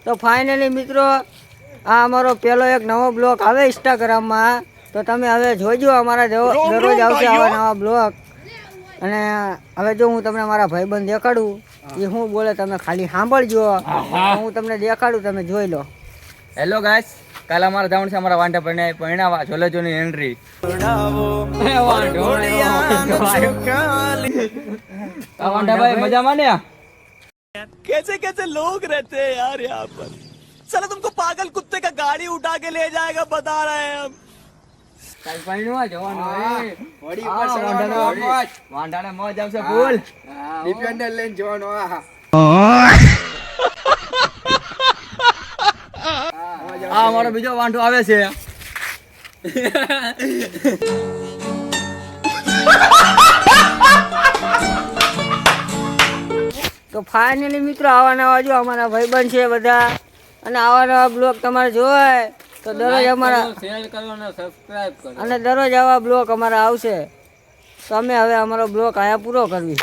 તો ફાઇનલી મિત્રો આ અમારો પહેલો એક નવો બ્લોગ આવે ઇન્સ્ટાગ્રામમાં, તો તમે હવે જોજો અમારા દરરોજ આવશે આવા નવા બ્લોગ. અને હવે જો હું તમને મારા ભાઈબંધ દેખાડું, એ શું બોલે તમે ખાલી સાંભળજો. હું તમને દેખાડું, તમે જોઈ લો. હેલો ગાઈસ, કાલે અમારે જવાનું છે અમારા વાંઢા પરણાવા જોલેજોની એન્ટ્રી. વાંઢા ભાઈ મજામાં ને? कैसे कैसे लोग रहते हैं यार यहाँ पर. साला तुमको पागल कुत्ते का गाड़ी उठा के ले जाएगा बता रहे हैं हम. કાલ પરણવા જવાનું વાંઢાને મોજ આવશે ફૂલ. ડિફેન્ડર લઈને જવાનું. આ અમારો બીજો વાંઢો આવે છે. તો ફાઇનલી મિત્રો આવા નવા જો અમારા ભાઈબંધ છે બધા, અને આવા નવા બ્લોગ તમારે જોવાય તો દરરોજ અમારા શેર કરો અને સબસ્ક્રાઇબ કરો. અને દરરોજ આવા બ્લોગ અમારા આવશે. તો અમે હવે અમારો બ્લોગ અહીંયા પૂરો કરવી.